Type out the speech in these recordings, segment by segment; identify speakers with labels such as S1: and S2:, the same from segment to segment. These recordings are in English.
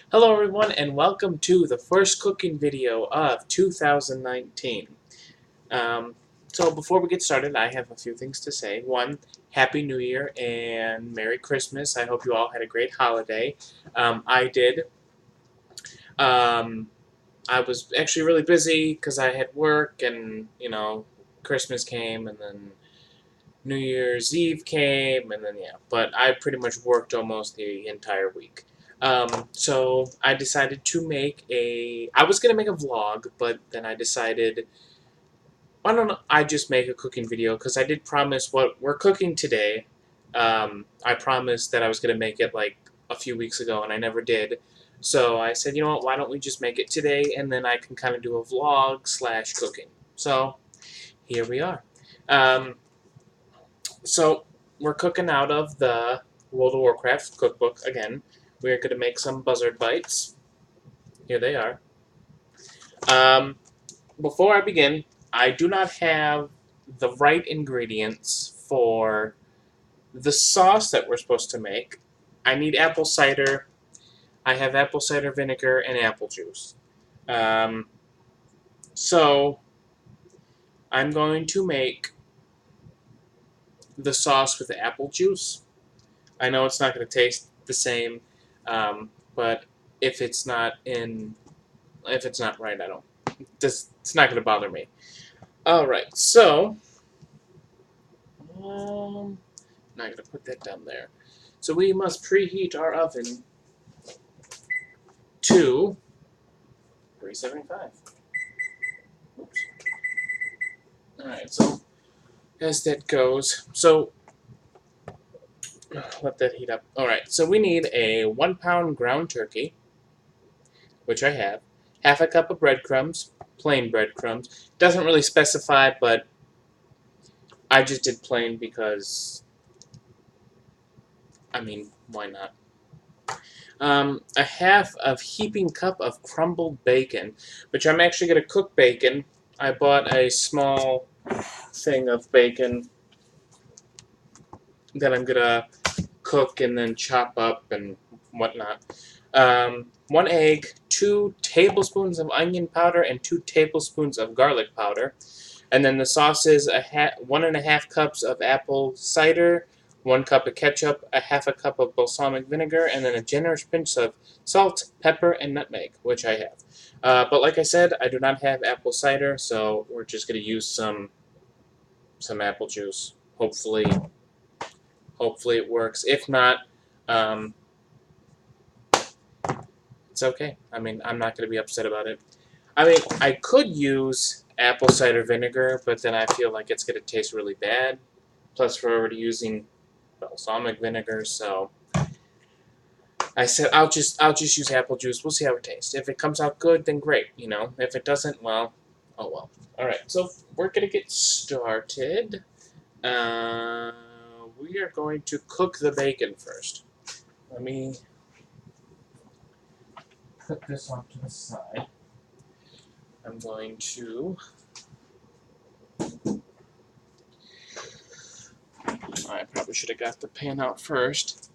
S1: Hello everyone and welcome to the first cooking video of 2019. So before we get started, I have a few things to say. One, Happy New Year and Merry Christmas. I hope you all had a great holiday. I did. Um, I was actually really busy because I had work and, Christmas came and then New Year's Eve came, and then yeah, but I pretty much worked almost the entire week. So I decided to make a. I was gonna make a vlog, but then I decided, why don't I just make a cooking video? Because I did promise what we're cooking today. I promised that I was gonna make it like a few weeks ago, and I never did. So I said, you know what? Why don't we just make it today, and then I can kind of do a vlog slash cooking. So here we are. Um, So we're cooking out of the World of Warcraft cookbook again. We're going to make some Buzzard bites. Here they are. Um, Before I begin, I do not have the right ingredients for the sauce that we're supposed to make. I need apple cider. I have apple cider vinegar and apple juice. Um, so I'm going to make the sauce with the apple juice. I know it's not going to taste the same, but if it's not right, I don't. It's not going to bother me. All right, so not going to put that down there. So we must preheat our oven to 375. Oops. All right, so as that goes, so let that heat up. All right, so we need a 1 pound ground turkey, which I have, half a cup of breadcrumbs, plain breadcrumbs. Doesn't really specify, but I just did plain because, I mean, why not? A half of heaping cup of crumbled bacon, which I'm actually going to cook bacon. I bought a small thing of bacon that I'm going to cook and then chop up and whatnot. 1 egg, 2 tablespoons of onion powder, and 2 tablespoons of garlic powder. And then the sauce is 1.5 cups of apple cider, 1 cup of ketchup, a half a cup of balsamic vinegar, and then a generous pinch of salt, pepper, and nutmeg, which I have. But like I said, I do not have apple cider, so we're just going to use some apple juice. Hopefully it works. If not, um, it's okay. I mean, I'm not going to be upset about it. I mean, I could use apple cider vinegar, but then I feel like it's going to taste really bad. Plus, we're already using balsamic vinegar, so I said I'll just use apple juice. We'll see how it tastes. If it comes out good, then great. If it doesn't, well, oh well. All right, so we're gonna get started. We are going to cook the bacon first. Let me put this off to the side. I'm going to. I probably should have got the pan out first.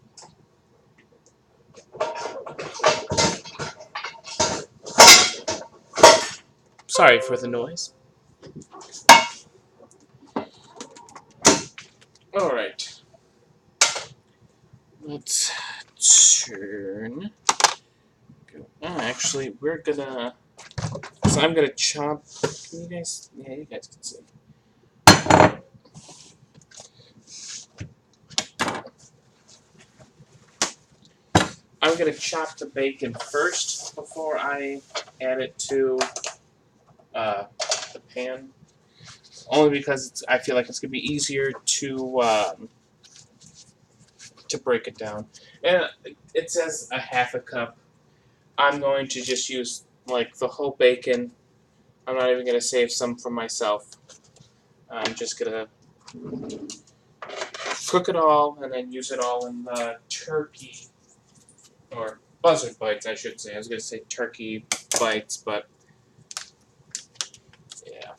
S1: Sorry for the noise. Alright. Let's turn. Actually, we're gonna. So I'm gonna chop. You guys can see. I'm gonna chop the bacon first before I add it to the pan. Only because I feel like it's gonna be easier to break it down. And it says a half a cup. I'm going to just use like the whole bacon. I'm not even gonna save some for myself. I'm just gonna cook it all and then use it all in the turkey. Or Buzzard bites, I should say. I was going to say turkey bites, but yeah.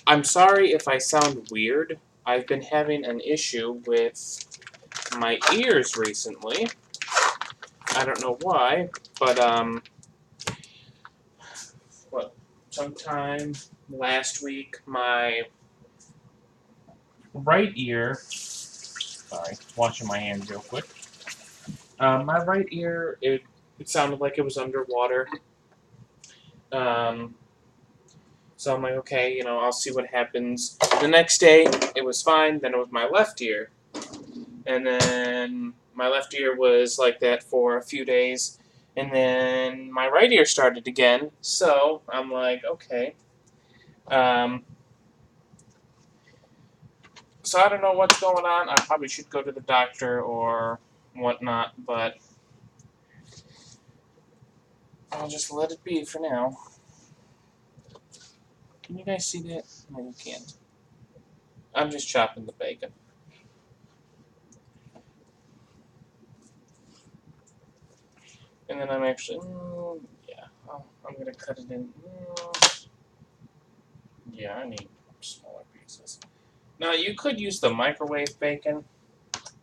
S1: I'm sorry if I sound weird. I've been having an issue with my ears recently. I don't know why, but sometime last week, my right ear. Sorry, washing my hands real quick. My right ear, it sounded like it was underwater. Um, so I'm like, okay, I'll see what happens. The next day, it was fine. Then it was my left ear. And then my left ear was like that for a few days. And then my right ear started again. So I'm like, okay. So I don't know what's going on. I probably should go to the doctor or whatnot, but I'll just let it be for now. Can you guys see that? No, you can't. I'm just chopping the bacon. And then I'm actually, yeah, I'm going to cut it in. Yeah, I need smaller pieces. Now, you could use the microwave bacon.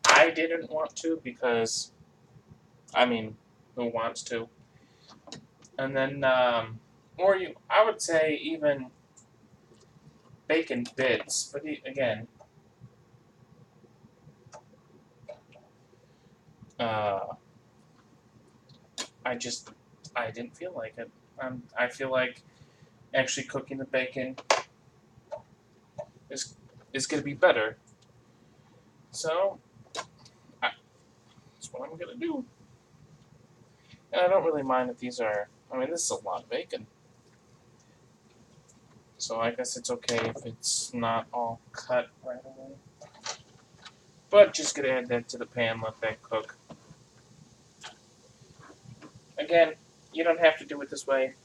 S1: I didn't want to because, who wants to? And then, I would say even bacon bits, but again, uh, I didn't feel like it. I feel like actually cooking the bacon is going to be better. So, that's what I'm going to do. And I don't really mind if these are, this is a lot of bacon. So I guess it's okay if it's not all cut right away. But just going to add that to the pan, let that cook. Again, you don't have to do it this way.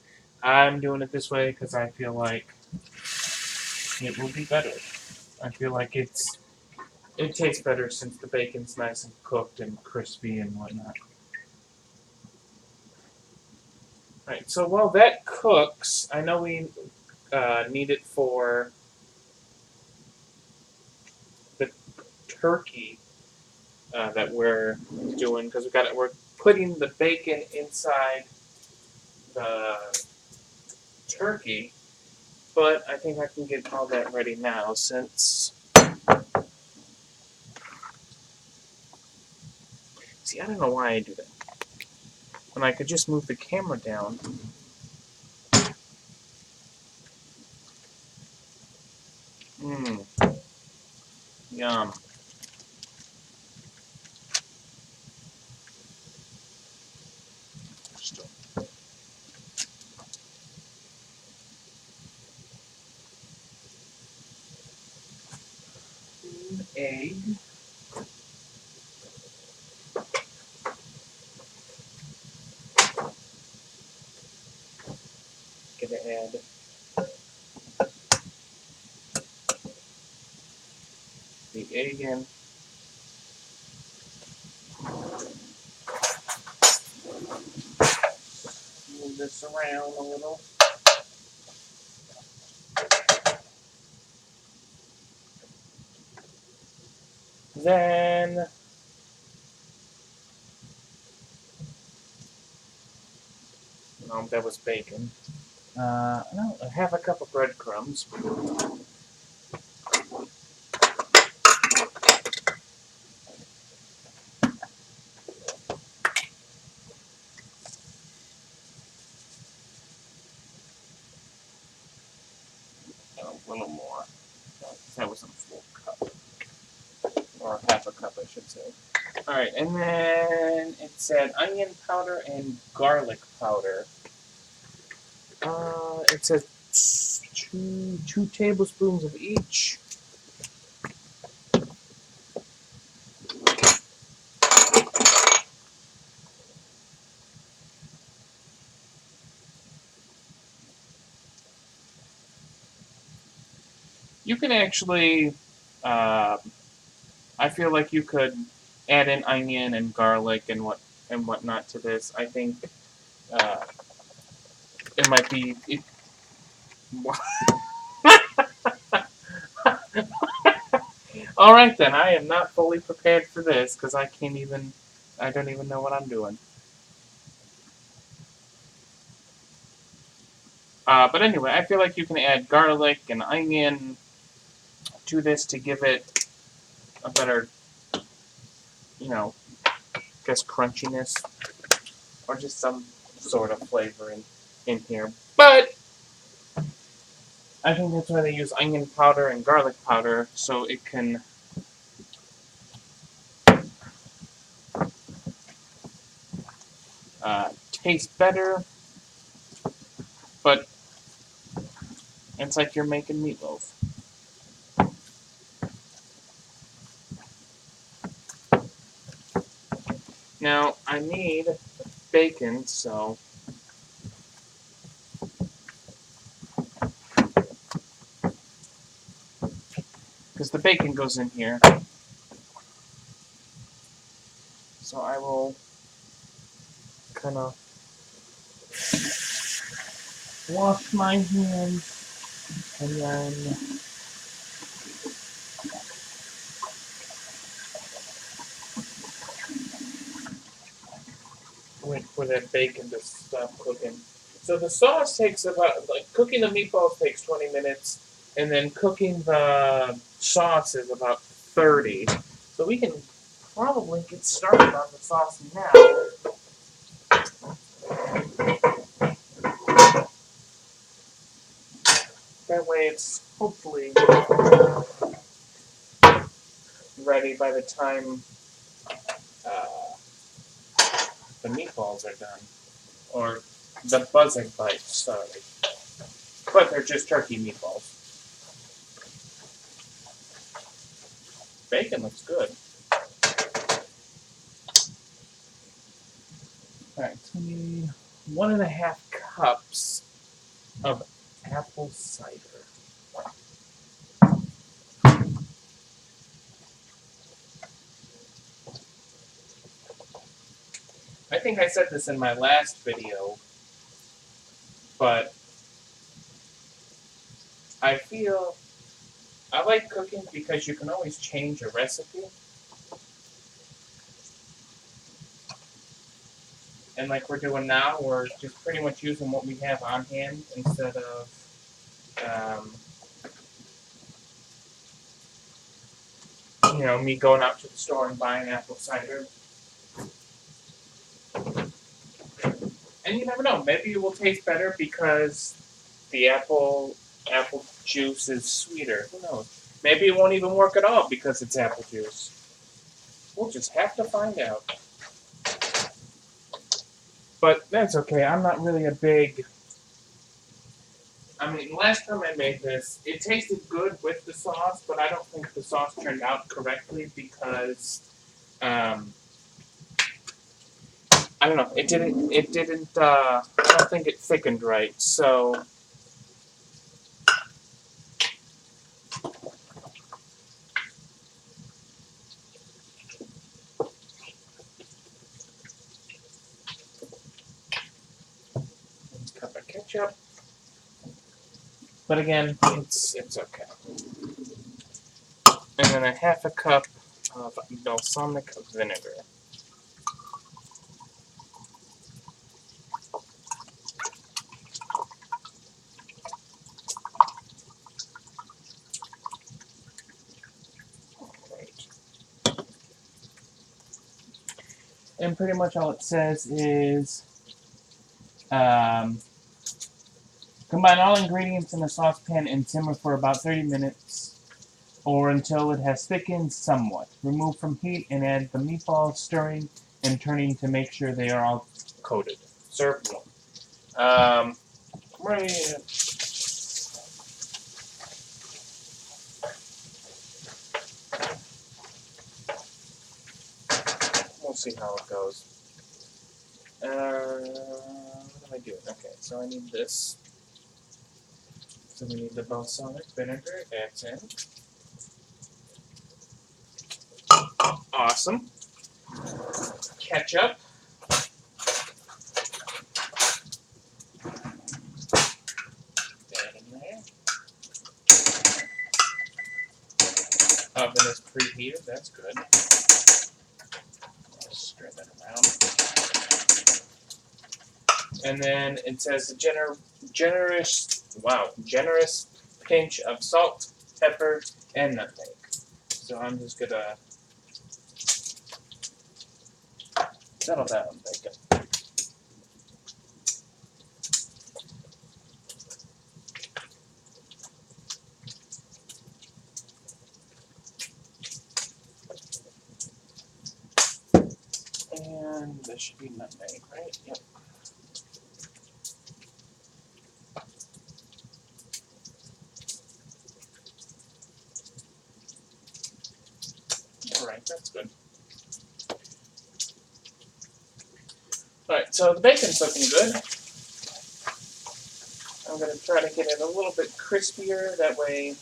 S1: I'm doing it this way because I feel like it will be better. I feel like it tastes better since the bacon's nice and cooked and crispy and whatnot. Alright, so while that cooks, I know we need it for the turkey that we're doing because we're putting the bacon inside the turkey, but I think I can get all that ready now since. See, I don't know why I do that. When I could just move the camera down. Mmm. Yum. Still. Egg. Gonna add the egg in. Move this around a little. Then no, that was bacon. No, half a cup of breadcrumbs. A little more. That was a full cup. Or half a cup, I should say. Alright, and then it said onion powder and garlic powder. It says two tablespoons of each. You can actually, I feel like you could add in onion and garlic and whatnot to this. I think it might be. All right then, I am not fully prepared for this because I don't even know what I'm doing. But anyway, I feel like you can add garlic and onion to this to give it a better, you know, I guess crunchiness or just some sort of flavor in here. But I think that's why they use onion powder and garlic powder, so it can taste better, but it's like you're making meatloaf. Now, I need bacon, so because the bacon goes in here. So I will kind of wash my hands and then wait for that bacon to stop cooking. So the sauce takes about, like, cooking the meatballs takes 20 minutes, and then cooking the sauce is about 30. So we can probably get started on the sauce now. That way it's hopefully ready by the time the meatballs are done. Or the Buzzard bites, sorry. But they're just turkey meatballs. Bacon looks good. Alright, so we need 1.5 cups of apple cider. I think I said this in my last video, but I feel I like cooking because you can always change a recipe. And like we're doing now, we're just pretty much using what we have on hand instead of me going out to the store and buying apple cider. And you never know, maybe it will taste better because the apple juice is sweeter. Who knows? Maybe it won't even work at all because it's apple juice. We'll just have to find out. But that's okay. I'm not really a big... I mean, last time I made this, it tasted good with the sauce, but I don't think the sauce turned out correctly because... I don't know. It didn't, I don't think it thickened right, so... Cup of ketchup. But again, it's okay. And then 1/2 cup of balsamic vinegar. And pretty much all it says is combine all ingredients in a saucepan and simmer for about 30 minutes or until it has thickened somewhat. Remove from heat and add the meatballs, stirring and turning to make sure they are all coated. Serve warm. Right. We'll see how it goes. What am I doing? Okay, so I need this. So we need the balsamic vinegar. That's in. Awesome. Ketchup. That in there. Oven is preheated. That's good. Stir that around. And then it says a generous pinch of salt, pepper, and nutmeg. So I'm just gonna settle that on bacon. And there should be nutmeg, right? Yep. Alright, that's good. Alright, so the bacon's looking good. I'm going to try to get it a little bit crispier, that way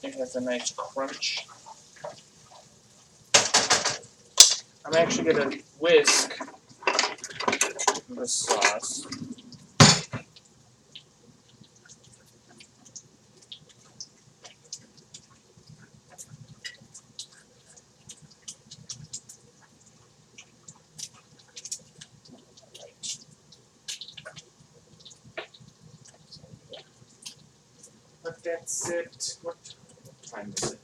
S1: it has a nice crunch. I'm actually going to whisk the sauce. Let that sit. What time is it?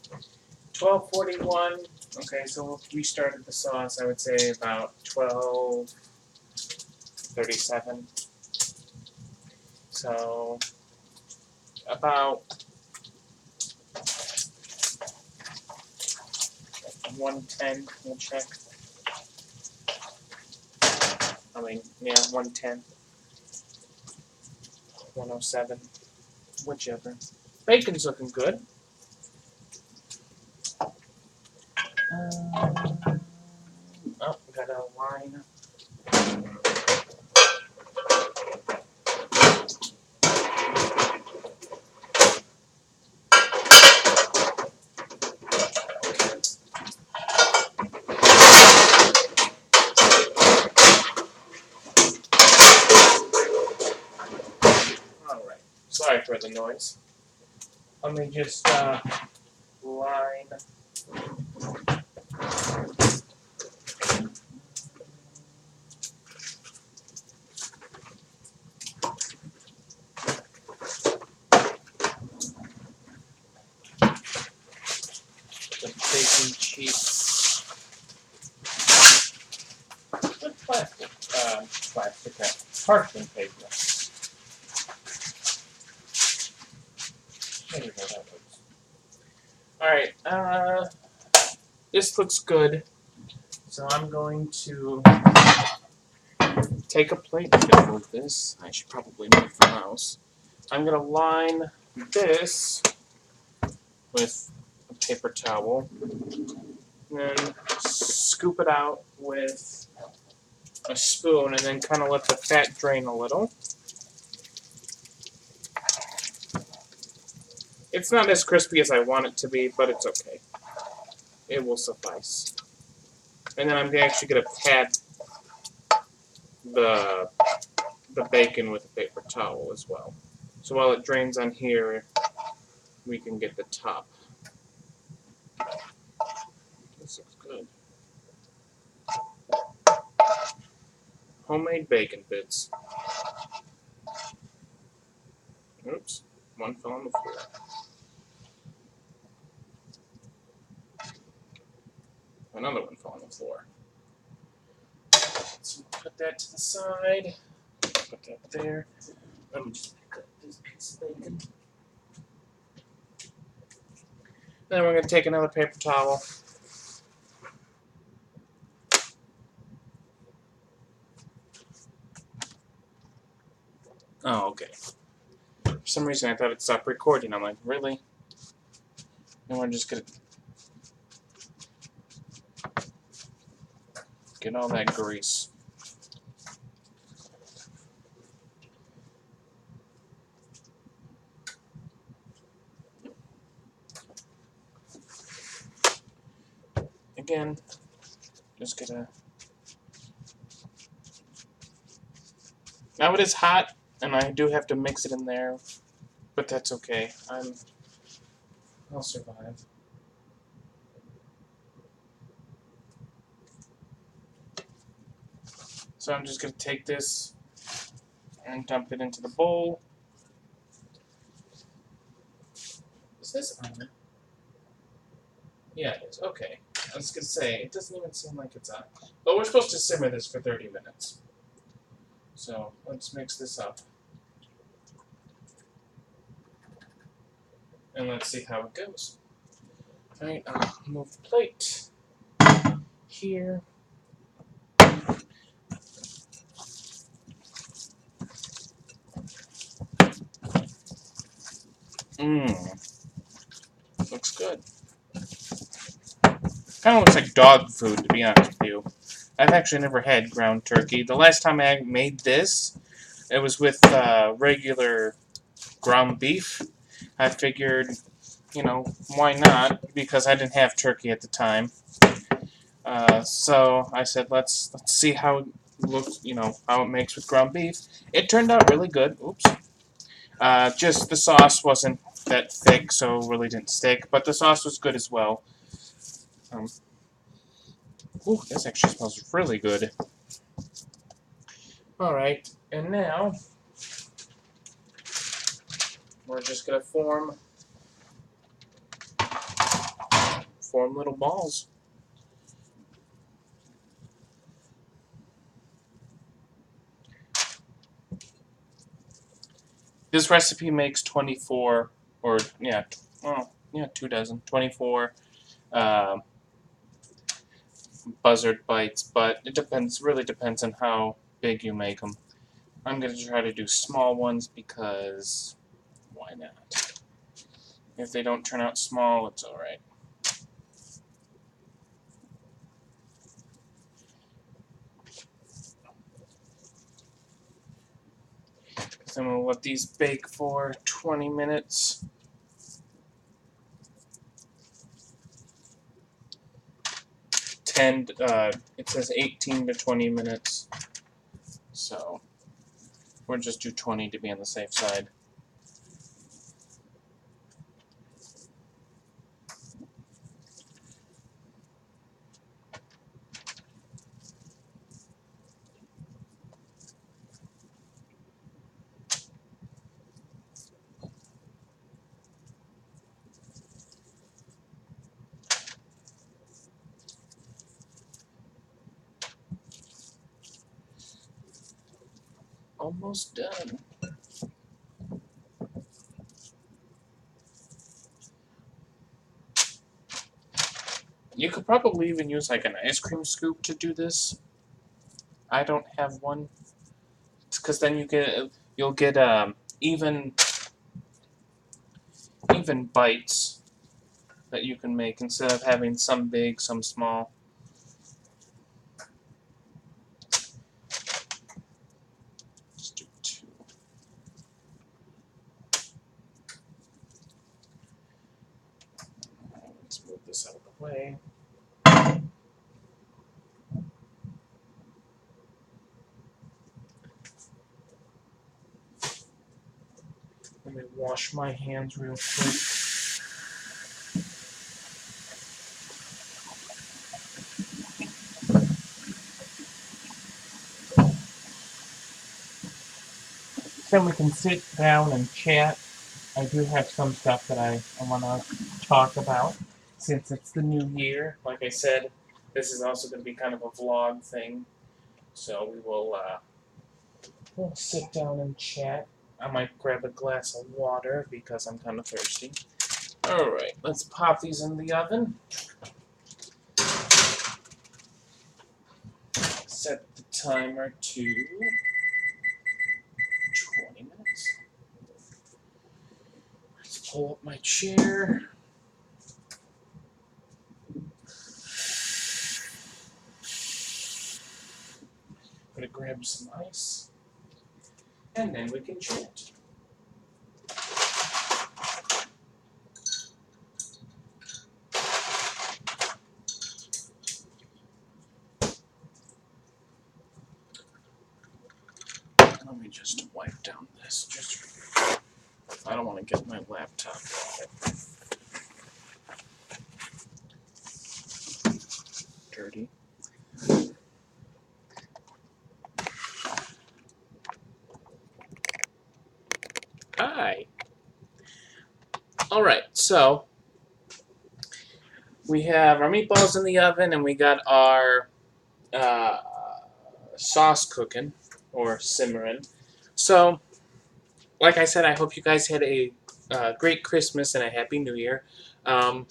S1: 12:41. Okay, so we started the sauce, I would say about 12:37. So about 110, we'll check. I mean, yeah, 110. 107. Whichever. Bacon's looking good. Oh, we got a line. Alright, sorry for the noise. Let me just line. The baking sheet. With plastic, parchment paper. Maybe that works. Alright, this looks good. So I'm going to take a plate and move this. I should probably move the mouse. I'm going to line this with a paper towel. And then scoop it out with a spoon and then kind of let the fat drain a little. It's not as crispy as I want it to be, but it's okay. It will suffice. And then I'm actually going to pat the bacon with a paper towel as well. So while it drains on here, we can get the top. This looks good. Homemade bacon bits. Oops, one fell on the floor. Another one fell on the floor. So put that to the side. Put that there. Let me just pick up this piece of bacon. Then we're going to take another paper towel. Oh, okay. For some reason I thought it stopped recording. I'm like, really? And we're just going to get all that grease. Again, just gonna. Now it is hot, and I do have to mix it in there, but that's okay. I'm I'll survive. So I'm just going to take this and dump it into the bowl. Is this on? Yeah, it is. Okay. I was going to say, it doesn't even seem like it's on. But we're supposed to simmer this for 30 minutes. So let's mix this up. And let's see how it goes. Alright, I'll move the plate here. Looks good. Kind of looks like dog food, to be honest with you. I've actually never had ground turkey. The last time I made this, it was with regular ground beef. I figured, you know, why not? Because I didn't have turkey at the time. So I said, let's see how it looks, you know, how it makes with ground beef. It turned out really good. Oops. Just the sauce wasn't that thick, so it really didn't stick. But the sauce was good as well. Ooh, this actually smells really good. Alright, and now we're just going to form little balls. This recipe makes 24, or yeah, well, yeah, 2 dozen, 24 Buzzard bites, but it depends, really depends on how big you make them. I'm going to try to do small ones because why not? If they don't turn out small, it's alright. So I'm going to let these bake for 20 minutes. It says 18 to 20 minutes. So we'll just do 20 to be on the safe side. Almost done. You could probably even use like an ice cream scoop to do this. I don't have one. It's because then you'll get even bites that you can make instead of having some big, some small. Just do 2. Let's move this out of the way. Let me wash my hands real quick. Then we can sit down and chat. I do have some stuff that I want to talk about since it's the new year. Like I said, this is also going to be kind of a vlog thing. So we'll sit down and chat. I might grab a glass of water because I'm kind of thirsty. Alright, let's pop these in the oven. Set the timer to 20 minutes. Let's pull up my chair. I'm going to grab some ice. And then we can chat. Let me just wipe down this. I don't want to get my laptop wet. Hi. Alright, so we have our meatballs in the oven and we got our uh, sauce cooking, or simmering. So, like I said, I hope you guys had a great Christmas and a Happy New Year. Um,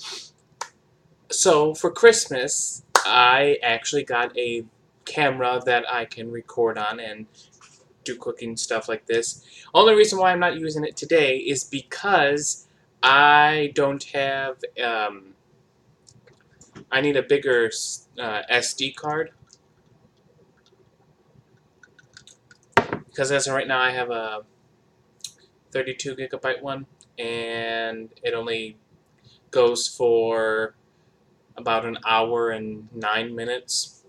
S1: so, for Christmas, I actually got a camera that I can record on and do cooking stuff like this. Only reason why I'm not using it today is because I don't have, I need a bigger SD card. Because as of right now I have a 32 gigabyte one, and it only goes for about an hour and 9 minutes.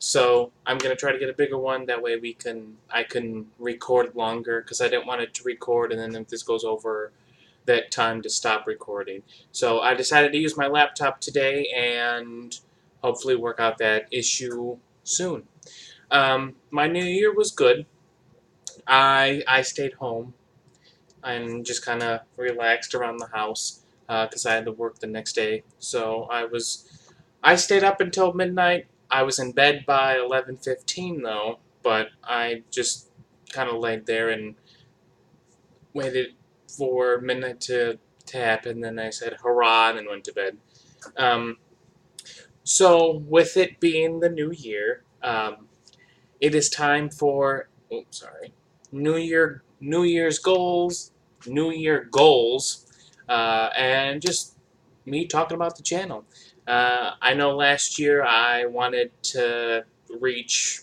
S1: So I'm gonna try to get a bigger one. That way I can record longer, because I didn't want it to record and then if this goes over that time to stop recording. So I decided to use my laptop today and hopefully work out that issue soon. My New Year was good. I stayed home and just kind of relaxed around the house because I had to work the next day. So I stayed up until midnight. I was in bed by 11:15 though, but I just kind of laid there and waited for midnight to happen. Then I said hurrah and then went to bed. Um, so with it being the new year, it is time for New Year's goals, New Year goals, and just me talking about the channel. I know last year I wanted to reach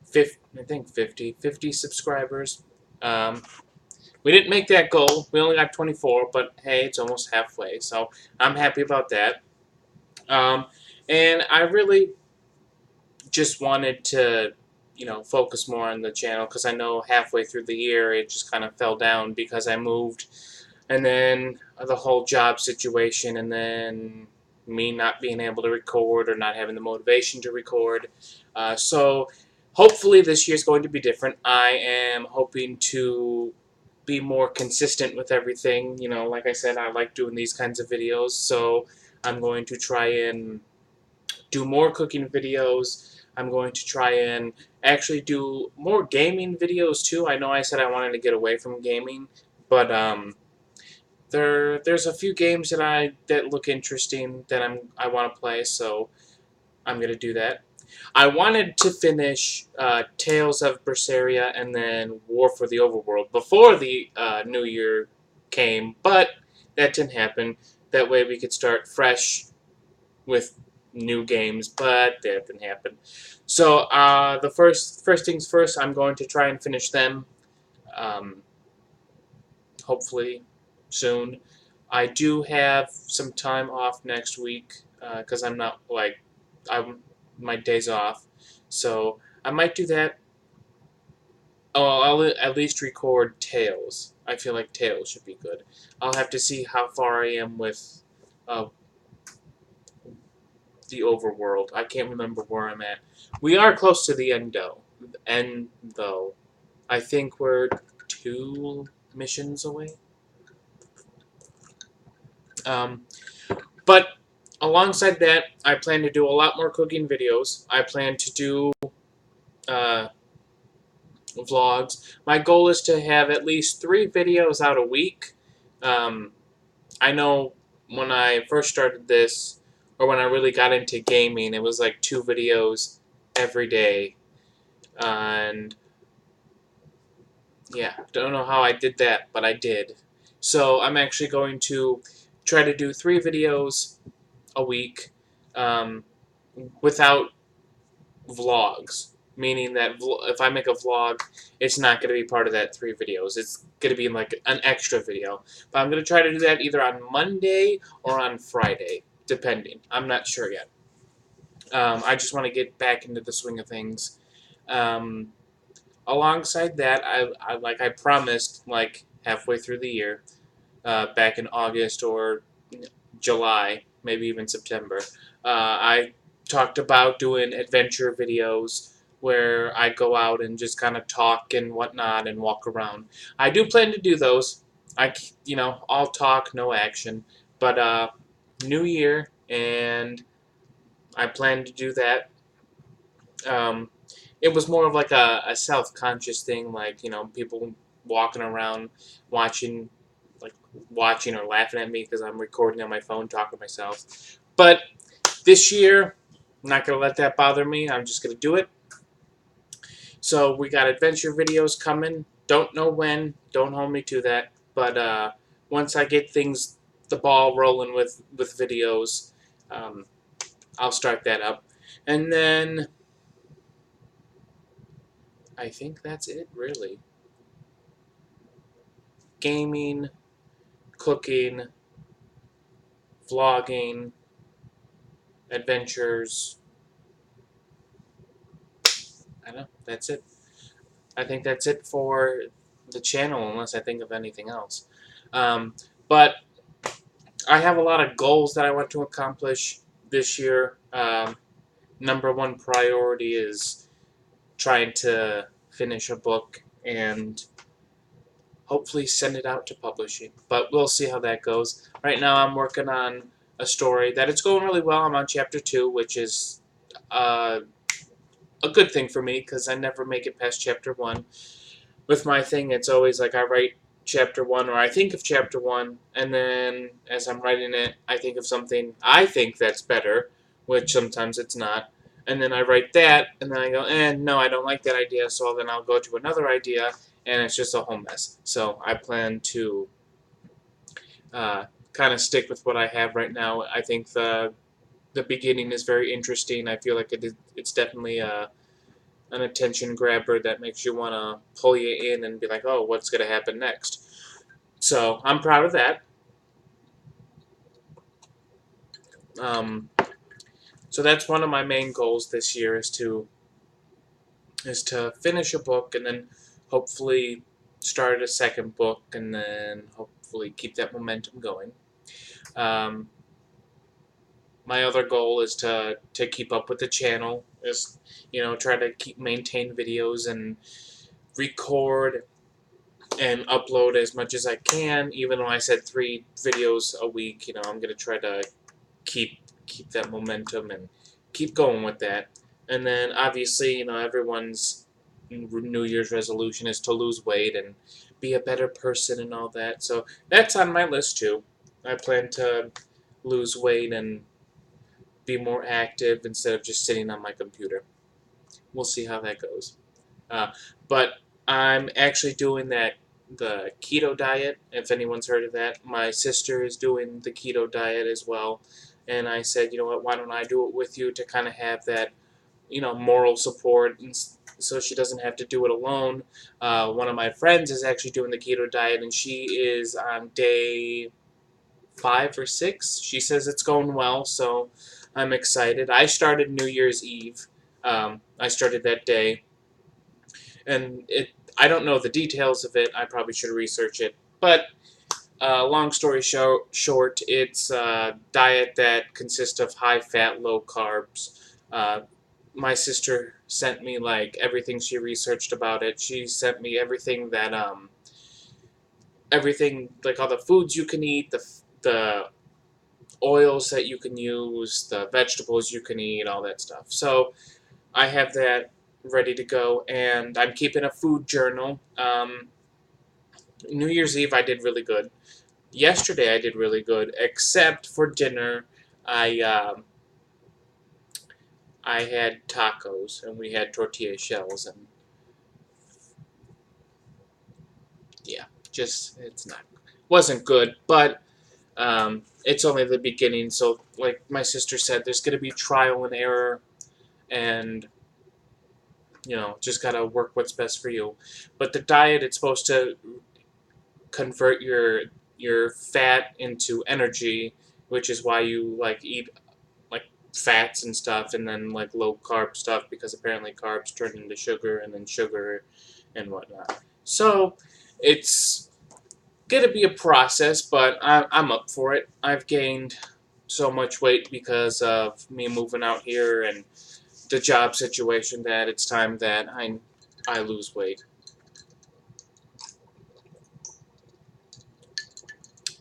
S1: 50, I think 50 subscribers. We didn't make that goal. We only got 24, but hey, it's almost halfway, so I'm happy about that. Um, and I really just wanted to, focus more on the channel because I know halfway through the year it just kind of fell down because I moved, and then the whole job situation, and then me not being able to record or not having the motivation to record. So hopefully this year's going to be different. I am hoping to be more consistent with everything. Like I said, I like doing these kinds of videos, so I'm going to try and do more cooking videos. I'm going to try and actually do more gaming videos too. I know I said I wanted to get away from gaming, but there's a few games that look interesting that I want to play, so I'm gonna do that. I wanted to finish Tales of Berseria and then War for the Overworld before the New Year came, but that didn't happen. That way we could start fresh with new games, but that didn't happen. So the first things first, I'm going to try and finish them. Um, Hopefully soon. I do have some time off next week because I'm not I'm my days off, so I might do that. Oh, I'll at least record Tales. I feel like Tales should be good. I'll have to see how far I am with uh, the overworld. I can't remember where I'm at. We are close to the end though. I think we're 2 missions away. Um, but alongside that, I plan to do a lot more cooking videos. I plan to do uh, vlogs. My goal is to have at least 3 videos out a week. Um, I know when I first started this, or when I really got into gaming, it was like 2 videos every day. And yeah, don't know how I did that, but I did. So I'm actually going to try to do 3 videos a week um, without vlogs. Meaning that if I make a vlog, it's not going to be part of that 3 videos. It's going to be like an extra video. But I'm going to try to do that either on Monday or on Friday, depending. I'm not sure yet. I just want to get back into the swing of things. Um, Alongside that, like I promised, like halfway through the year, back in August or July, maybe even September, I talked about doing adventure videos where I go out and just kind of talk and whatnot and walk around. I do plan to do those. All talk, no action. But New Year, and I plan to do that. Um, it was more of like a self-conscious thing, like, people walking around watching, like, watching or laughing at me because I'm recording on my phone, talking to myself. But this year, I'm not going to let that bother me. I'm just going to do it. So we got adventure videos coming. Don't know when. Don't hold me to that. But once I get the ball rolling with videos, um, I'll start that up. And then I think that's it, really. Gaming, cooking, vlogging, adventures. I don't know. That's it. I think that's it for the channel, unless I think of anything else. But I have a lot of goals that I want to accomplish this year. Number one priority is trying to finish a book and hopefully send it out to publishing. But we'll see how that goes. Right now I'm working on a story that it's going really well. I'm on chapter 2, which is a good thing for me because I never make it past chapter 1. With my thing, it's always like I write chapter 1, or I think of chapter 1, and then as I'm writing it, I think of something I think that's better, which sometimes it's not. And then I write that, and then I go, no, I don't like that idea, so then I'll go to another idea, and it's just a whole mess. So I plan to kind of stick with what I have right now. I think the beginning is very interesting. I feel like it's definitely an attention grabber that makes you want to pull you in and be like, oh, what's going to happen next? So I'm proud of that. So that's one of my main goals this year is to finish a book and then hopefully start a second book and then hopefully keep that momentum going. My other goal is to keep up with the channel, is try to maintain videos and record and upload as much as I can. Even though I said 3 videos a week, I'm gonna try to keep that momentum and keep going with that. And then obviously, everyone's New Year's resolution is to lose weight and be a better person and all that. So that's on my list too. I plan to lose weight and be more active instead of just sitting on my computer. We'll see how that goes. But I'm actually doing the keto diet, if anyone's heard of that. My sister is doing the keto diet as well. And I said, you know what, why don't I do it with you to kind of have that, moral support, and so she doesn't have to do it alone. One of my friends is actually doing the keto diet, and she is on day 5 or 6. She says it's going well, so I'm excited. I started New Year's Eve. I started that day, and I don't know the details of it. I probably should research it, but long story short, it's a diet that consists of high fat, low carbs. My sister sent me like everything she researched about it. She sent me everything that everything like all the foods you can eat, the oils that you can use, the vegetables you can eat, all that stuff. So I have that ready to go, and I'm keeping a food journal. New Year's Eve I did really good. Yesterday I did really good, except for dinner. I had tacos, and we had tortilla shells, and yeah, wasn't good, but it's only the beginning. So like my sister said, there's going to be trial and error, and just got to work what's best for you. But the diet, it's supposed to convert your fat into energy, which is why you like eat like fats and stuff, and then like low carb stuff, because apparently carbs turn into sugar, and then sugar and whatnot. So it's gonna be a process, but I'm up for it. I've gained so much weight because of me moving out here and the job situation that it's time that I lose weight.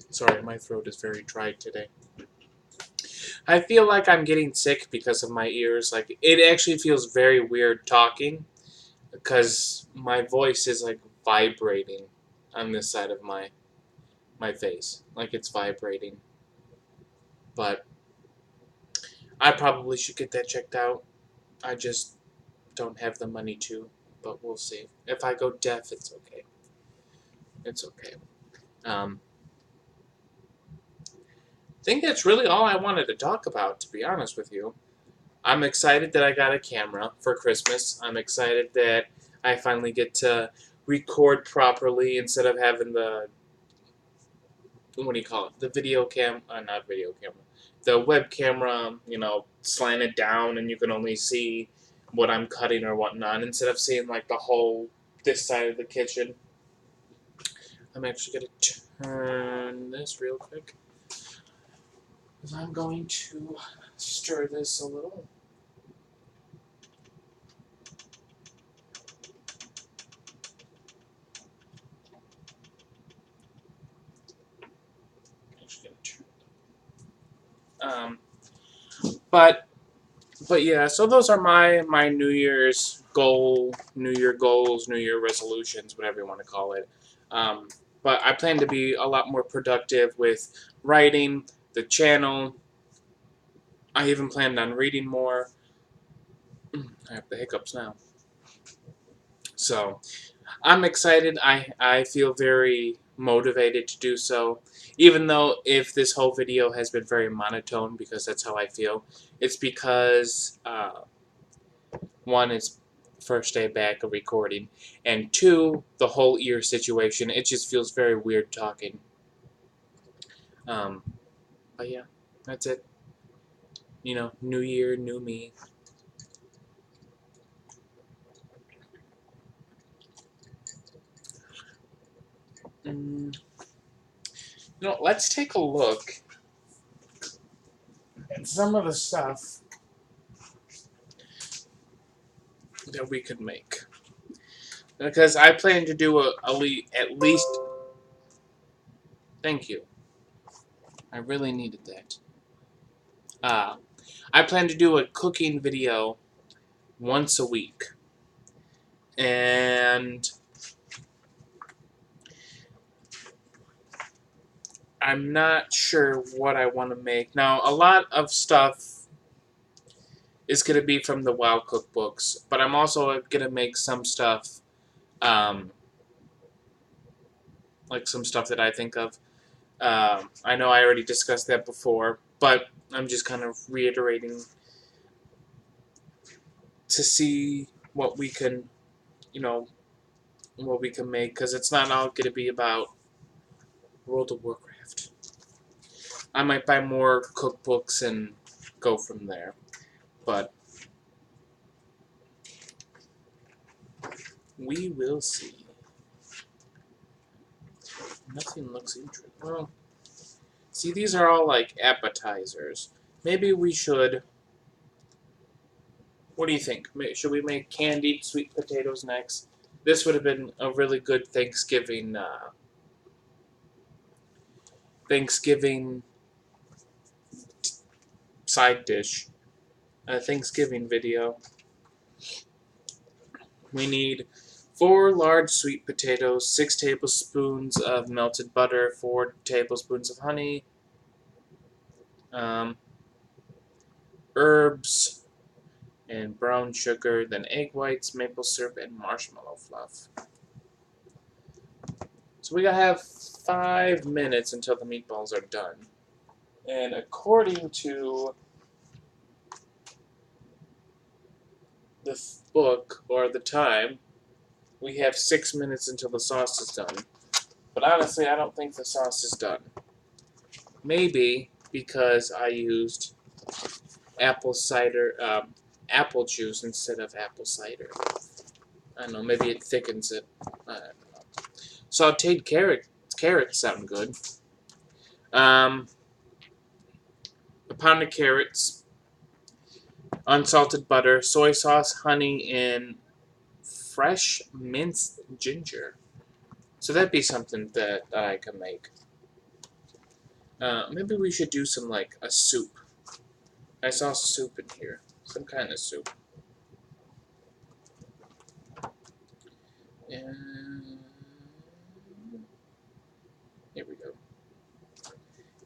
S1: Sorry, my throat is very dry today. I feel like I'm getting sick because of my ears. Like, it actually feels very weird talking because my voice is like vibrating on this side of my face. Like, it's vibrating. But I probably should get that checked out. I just don't have the money to, but we'll see. If I go deaf, it's okay. It's okay. I think that's really all I wanted to talk about, to be honest with you. I'm excited that I got a camera for Christmas. I'm excited that I finally get to record properly instead of having the, what do you call it? The video not video camera. The web camera, you know, slanted down and you can only see what I'm cutting or whatnot instead of seeing like the whole, this side of the kitchen. I'm actually going to turn this real quick. Because I'm going to stir this a little. But yeah, so those are my New Year's goals, New Year resolutions, whatever you want to call it. But I plan to be a lot more productive with writing, the channel. I even planned on reading more. I have the hiccups now. So I'm excited. I feel very motivated to do so. Even though if this whole video has been very monotone, because that's how I feel, it's because, one, it's first day back of recording, and two, the whole ear situation, it just feels very weird talking. But yeah, that's it. You know, new year, new me. You know, let's take a look at some of the stuff that we could make. Because I plan to do at least... Thank you. I really needed that. I plan to do a cooking video once a week. And I'm not sure what I want to make. Now, a lot of stuff is going to be from the WoW cookbooks, but I'm also going to make some stuff, like some stuff that I think of. I know I already discussed that before, but I'm just kind of reiterating to see what we can, you know, what we can make, because it's not all going to be about World of Warcraft. I might buy more cookbooks and go from there, but we will see. Nothing looks interesting. Well, see, these are all like appetizers. Maybe we should... What do you think? Should we make candied sweet potatoes next? This would have been a really good Thanksgiving side dish. A Thanksgiving video. We need 4 large sweet potatoes, 6 tablespoons of melted butter, 4 tablespoons of honey, herbs, and brown sugar, then egg whites, maple syrup, and marshmallow fluff. So we gotta have 5 minutes until the meatballs are done. And according to the book, or the time, we have 6 minutes until the sauce is done. But honestly, I don't think the sauce is done. Maybe because I used apple juice instead of apple cider. I don't know, maybe it thickens it. I don't know. Sauteed carrots sound good. A pound of carrots, unsalted butter, soy sauce, honey, and fresh minced ginger. So that'd be something that I can make. Maybe we should do some, like, a soup. I saw soup in here. Some kind of soup. And here we go.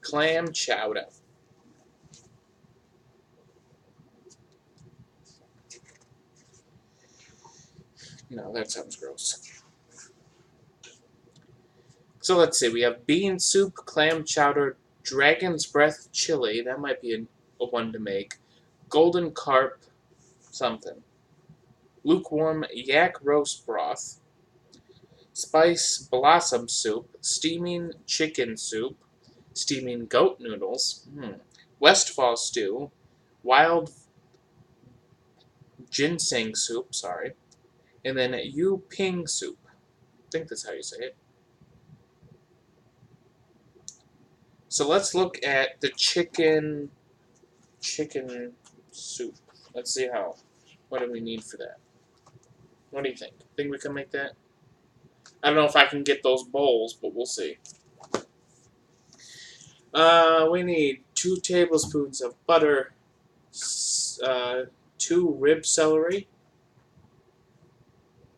S1: Clam chowder. No, that sounds gross. So let's see. We have bean soup, clam chowder, dragon's breath chili. That might be a one to make. Golden carp something. Lukewarm yak roast broth. Spice blossom soup. Steaming chicken soup. Steaming goat noodles. Westfall stew. Wild ginseng soup, sorry. And then yu ping soup. I think that's how you say it. So let's look at the chicken soup. Let's see what do we need for that? What do you think? Think we can make that? I don't know if I can get those bowls, but we'll see. We need 2 tablespoons of butter, 2 rib celery,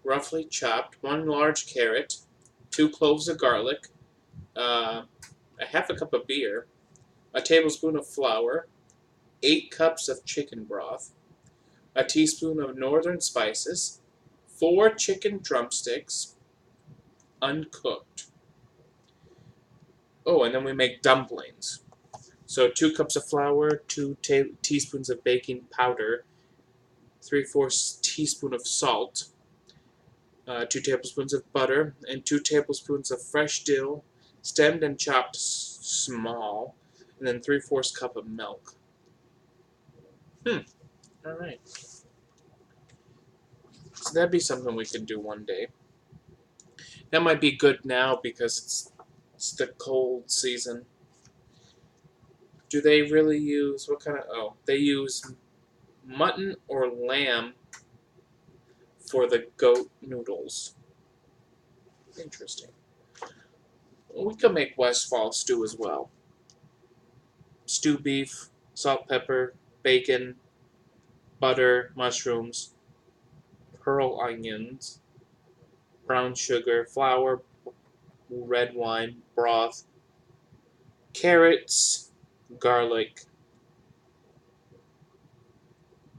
S1: roughly chopped, 1 large carrot, 2 cloves of garlic, a half a cup of beer, a tablespoon of flour, 8 cups of chicken broth, a teaspoon of northern spices, 4 chicken drumsticks, uncooked. Oh, and then we make dumplings. So 2 cups of flour, 2 teaspoons of baking powder, 3/4 teaspoon of salt, 2 tablespoons of butter, and 2 tablespoons of fresh dill, stemmed and chopped small, and then 3/4 cup of milk. Alright. So that'd be something we could do one day. That might be good now because it's the cold season. Do they really use, what kind of, oh, they use mutton or lamb for the goat noodles. Interesting. We could make Westfall stew as well. Stew beef, salt, pepper, bacon, butter, mushrooms, pearl onions, brown sugar, flour, red wine, broth, carrots, garlic,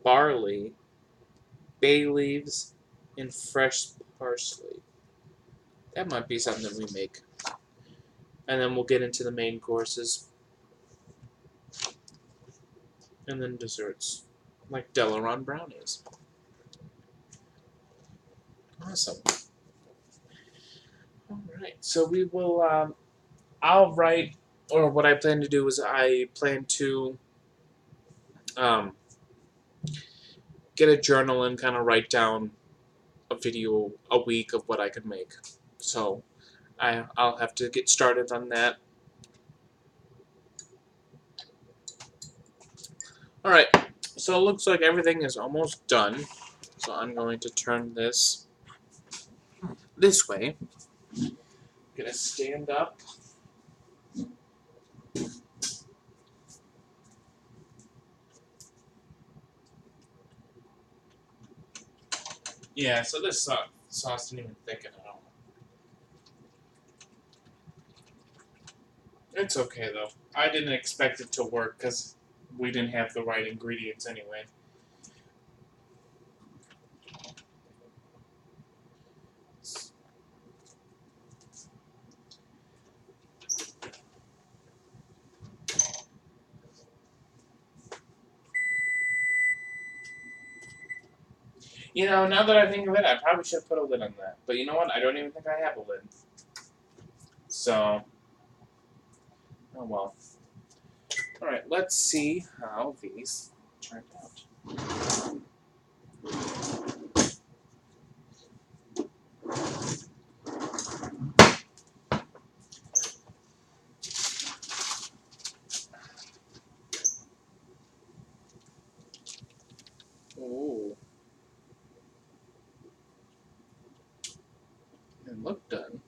S1: barley, bay leaves, and fresh parsley. That might be something we make. And then we'll get into the main courses. And then desserts, like Delaron brownies. Awesome. Alright, so we will, I'll write, or what I plan to do is I plan to get a journal and kind of write down a video a week of what I could make. So I'll have to get started on that. Alright, so it looks like everything is almost done. So I'm going to turn this way. I'm gonna stand up. Yeah, so this sauce didn't even thicken at all. It's okay though. I didn't expect it to work because we didn't have the right ingredients anyway. You know, now that I think of it, I probably should have put a lid on that. But you know what? I don't even think I have a lid. So, oh well. Alright, let's see how these turned out. look done.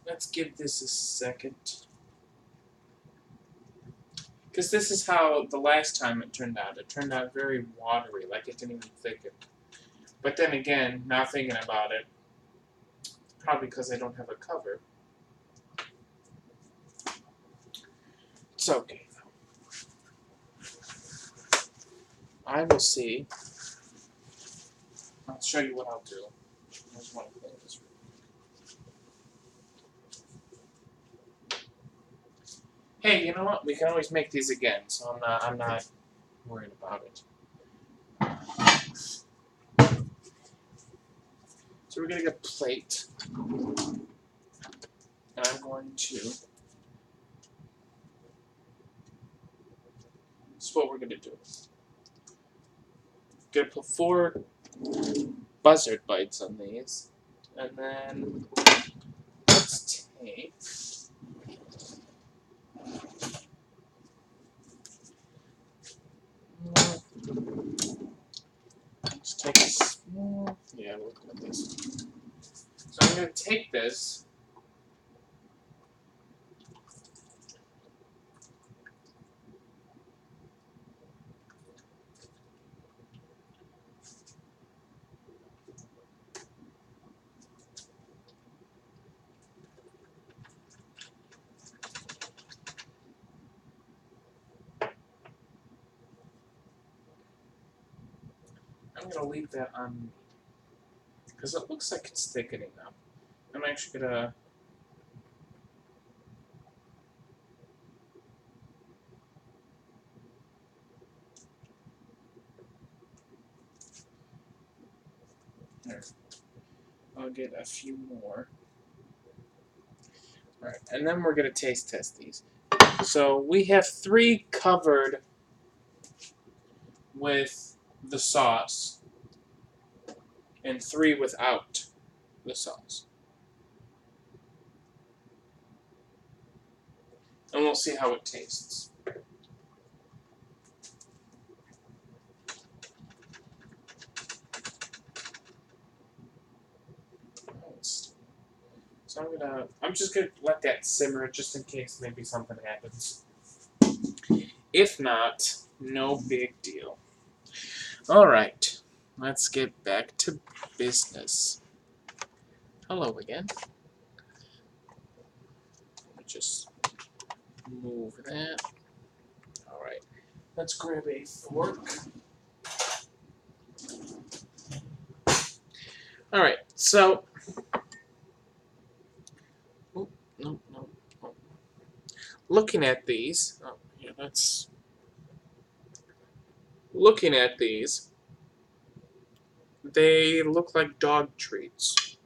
S1: Let's give this a second. Because this is how the last time it turned out. It turned out very watery, like it didn't even thicken. But then again, now thinking about it, probably because I don't have a cover. It's okay, though. I will see. I'll show you what I'll do. I just want to clean this room. Hey, you know what? We can always make these again, so I'm not worried about it. So we're gonna get a plate, and I'm going to. This is what we're gonna do. Gonna put 4 Buzzard bites on these, and then let's take. Let's take a small. Yeah, we'll look at this. So I'm gonna take this. I'm gonna leave that on because it looks like it's thickening up. I'm actually gonna. There. I'll get a few more. Alright, and then we're gonna taste test these. So we have 3 covered with the sauce and 3 without the sauce. And we'll see how it tastes. So I'm just gonna let that simmer just in case maybe something happens. If not, no big deal. Alright, let's get back to business. Hello again. Let me just move that. Alright, let's grab a fork. Alright, so. Oh, no. Oh. Looking at these. Oh, yeah, that's. Looking at these, they look like dog treats.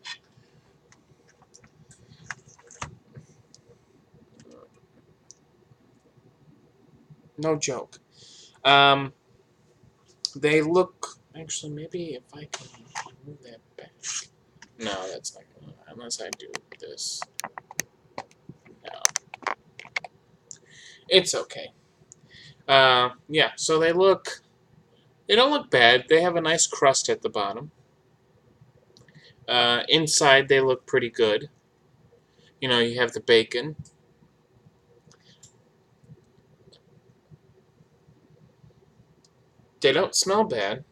S1: No joke. They look. Actually, maybe if I can move that back. No, that's not gonna. Unless I do this. No. It's okay. Yeah. So they look. They don't look bad. They have a nice crust at the bottom. Inside, they look pretty good. You know, you have the bacon. They don't smell bad.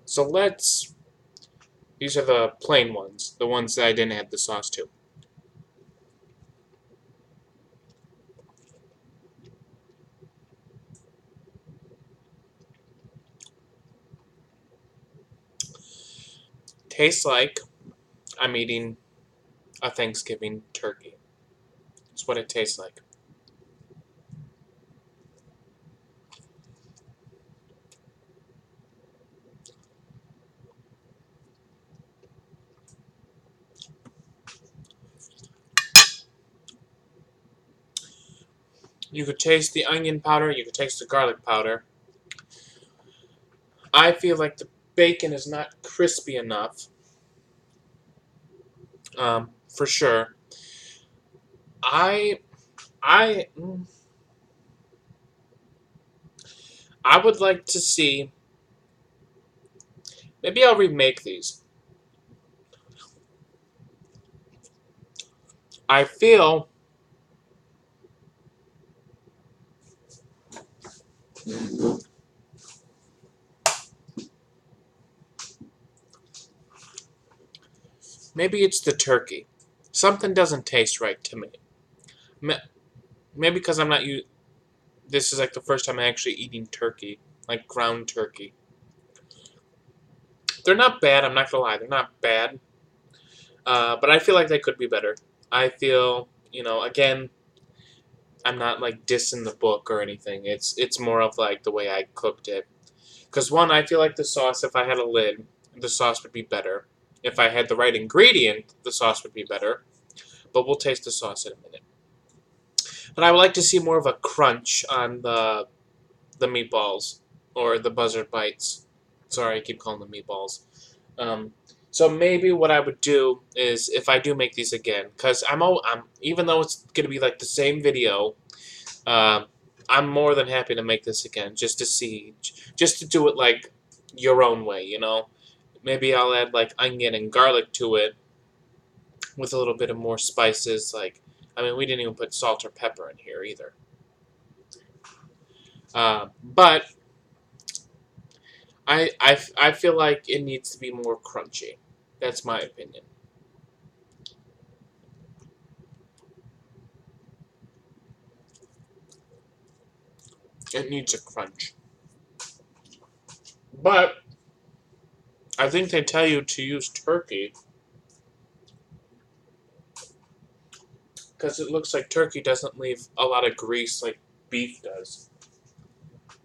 S1: So let's. These are the plain ones, the ones that I didn't add the sauce to. Tastes like I'm eating a Thanksgiving turkey. That's what it tastes like. You could taste the onion powder, you could taste the garlic powder. I feel like the bacon is not crispy enough. for sure. I I I would like to see. Maybe I'll remake these. I feel maybe it's the turkey. Something doesn't taste right to me. Maybe because I'm not u- this is like the first time I'm actually eating turkey, like ground turkey. They're not bad. I'm not gonna lie, they're not bad. But I feel like they could be better. I feel, again, I'm not like dissing the book or anything. It's more of like the way I cooked it. Because one, I feel like the sauce, if I had a lid, the sauce would be better. If I had the right ingredient, the sauce would be better. But we'll taste the sauce in a minute. But I would like to see more of a crunch on the meatballs or the Buzzard bites. Sorry, I keep calling them meatballs. Um, so maybe what I would do is if I do make these again, because I'm even though it's gonna be like the same video, um, I'm more than happy to make this again just to see, just to do it like your own way, Maybe I'll add like onion and garlic to it with a little bit of more spices. Like, I mean, we didn't even put salt or pepper in here either. But I feel like it needs to be more crunchy. That's my opinion. It needs a crunch. But I think they tell you to use turkey because it looks like turkey doesn't leave a lot of grease like beef does.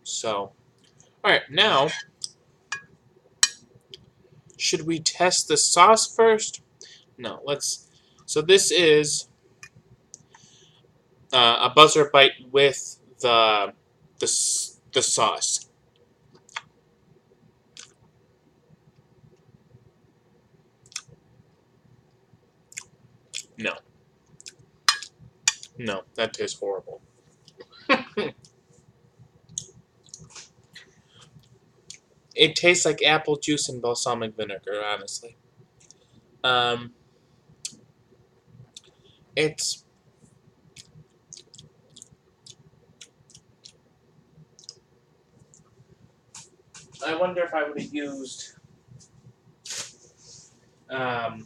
S1: So, alright, now, should we test the sauce first? No, let's. So, this is a Buzzard bite with the sauce. No, no, that tastes horrible. It tastes like apple juice and balsamic vinegar, honestly. Um, it's. I wonder if I would have used. Um,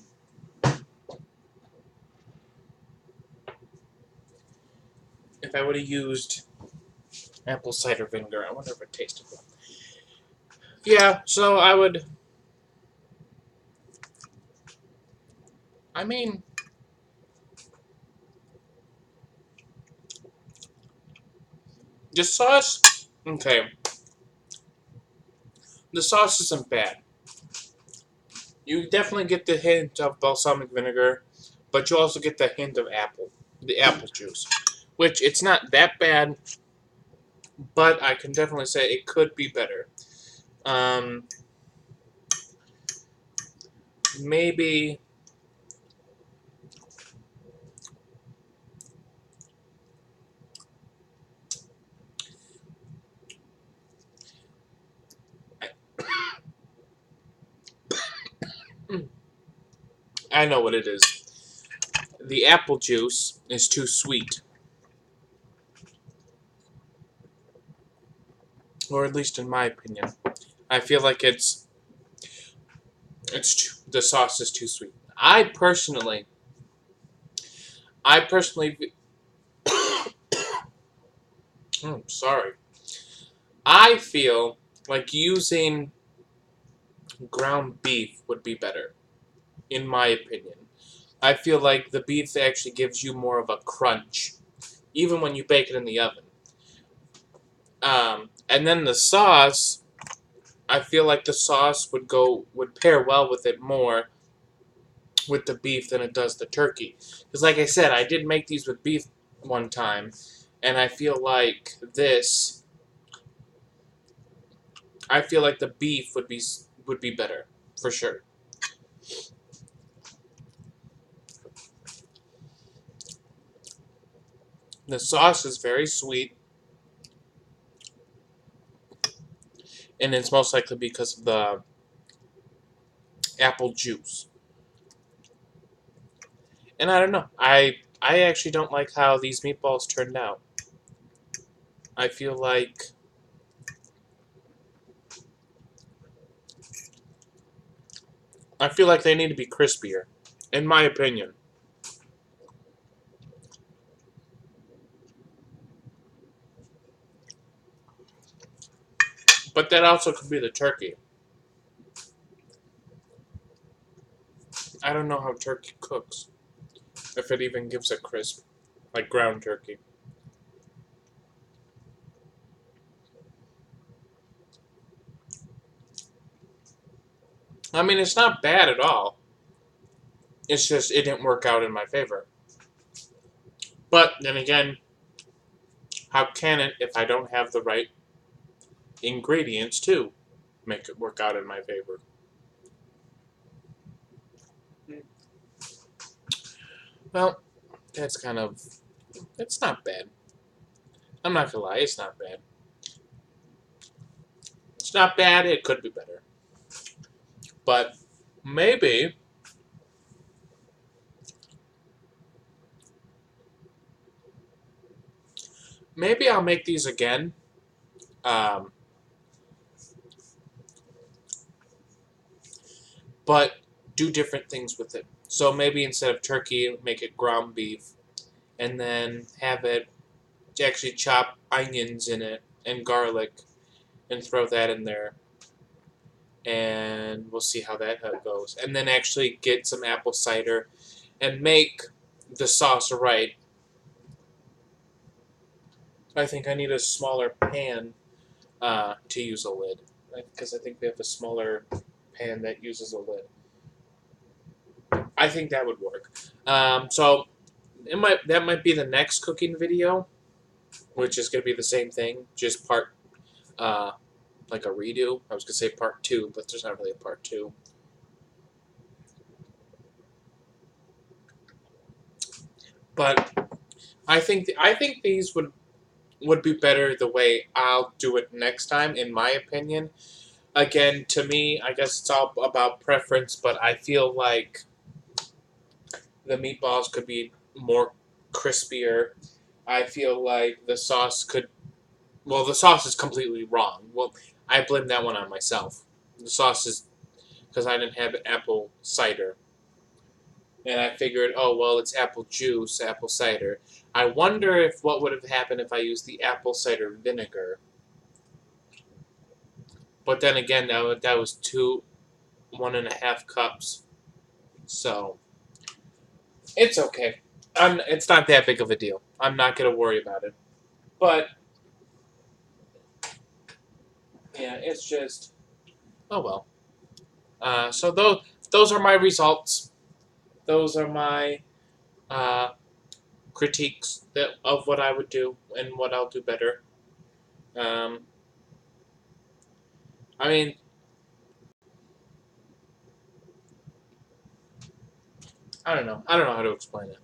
S1: if I would have used apple cider vinegar, I wonder if it tasted well. Yeah, so I would. I mean, the sauce. Okay, the sauce isn't bad. You definitely get the hint of balsamic vinegar, but you also get the hint of the apple juice, which it's not that bad, but I can definitely say it could be better. Um, maybe. I know what it is. The apple juice is too sweet, or at least in my opinion. I feel like the sauce is too sweet. I personally, sorry. I feel like using ground beef would be better, in my opinion. I feel like the beef actually gives you more of a crunch, even when you bake it in the oven. And then the sauce, I feel like the sauce would pair well with it more with the beef than it does the turkey. Because like I said, I did make these with beef one time, and I feel like the beef would be better for sure. The sauce is very sweet, and it's most likely because of the apple juice. And I don't know. I actually don't like how these meatballs turned out. I feel like they need to be crispier, in my opinion. But that also could be the turkey. I don't know how turkey cooks. If it even gives a crisp, like ground turkey. I mean, it's not bad at all. It's just it didn't work out in my favor. But then again, how can it if I don't have the right ingredients to make it work out in my favor? Well, that's kind of... It's not bad. I'm not gonna lie, it's not bad. It's not bad, it could be better. But maybe... Maybe I'll make these again. But do different things with it. So maybe instead of turkey, make it ground beef. And then have it actually chop onions in it and garlic and throw that in there. And we'll see how that goes. And then actually get some apple cider and make the sauce right. I think I need a smaller pan to use a lid. Because I think we have a smaller pan that uses a lid. I think that would work. So that might be the next cooking video, which is going to be the same thing, just part, like a redo. I was going to say part 2, but there's not really a part 2. But I think these would be better the way I'll do it next time, in my opinion. Again, to me, I guess it's all about preference, but I feel like the meatballs could be more crispier. I feel like the sauce could... Well, the sauce is completely wrong. Well, I blame that one on myself. The sauce is because I didn't have apple cider. And I figured, oh, well, it's apple juice, apple cider. I wonder if what would have happened if I used the apple cider vinegar. But then again, that was 1.5 cups. So, it's okay. It's not that big of a deal. I'm not going to worry about it. But, yeah, it's just... Oh, well. So those are my results. Those are my critiques of what I would do and what I'll do better. I mean, I don't know. I don't know how to explain it.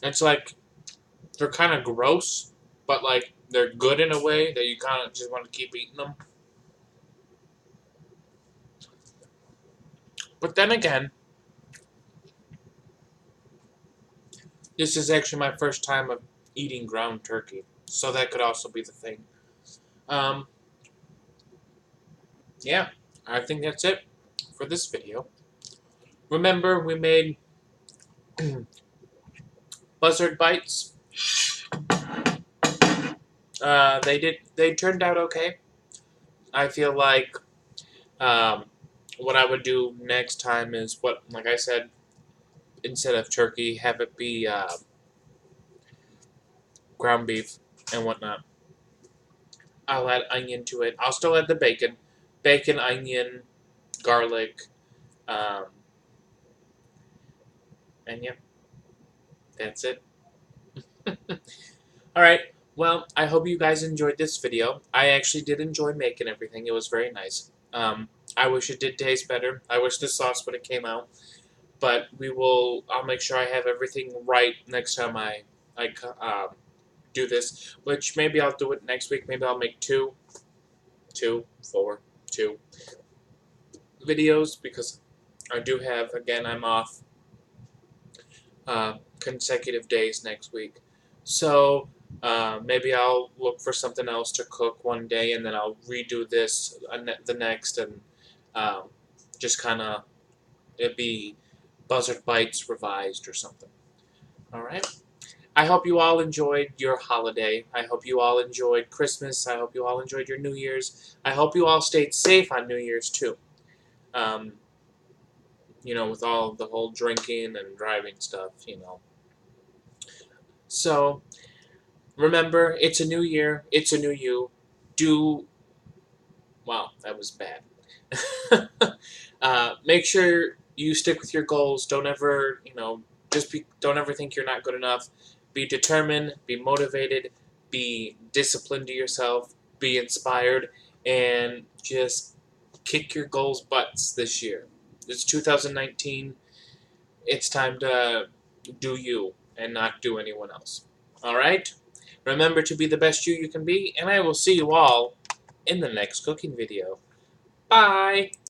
S1: It's like they're kind of gross, but like they're good in a way that you kind of just want to keep eating them. But then again, this is actually my first time of eating ground turkey, so that could also be the thing. Yeah, I think that's it for this video. Remember, we made Buzzard bites. They turned out okay. I feel like what I would do next time is like I said, instead of turkey, have it be ground beef and whatnot. I'll add onion to it. I'll still add the bacon, onion, garlic, and yeah, that's it. All right. Well, I hope you guys enjoyed this video. I actually did enjoy making everything. It was very nice. I wish it did taste better. I wish the sauce would have came out. But I'll make sure I have everything right next time I do this, which maybe I'll do it next week. Maybe I'll make two videos, because I do have, again, I'm off consecutive days next week. So maybe I'll look for something else to cook one day, and then I'll redo this the next, and just kind of, it'd be Buzzard Bites revised or something. Alright? I hope you all enjoyed your holiday. I hope you all enjoyed Christmas. I hope you all enjoyed your New Year's. I hope you all stayed safe on New Year's too. With all the whole drinking and driving stuff. So, remember, it's a new year. It's a new you. Wow, that was bad. Make sure you stick with your goals. Don't ever, don't ever think you're not good enough. Be determined, be motivated, be disciplined to yourself, be inspired, and just kick your goals' butts this year. It's 2019. It's time to do you and not do anyone else. Alright? Remember to be the best you can be, and I will see you all in the next cooking video. Bye!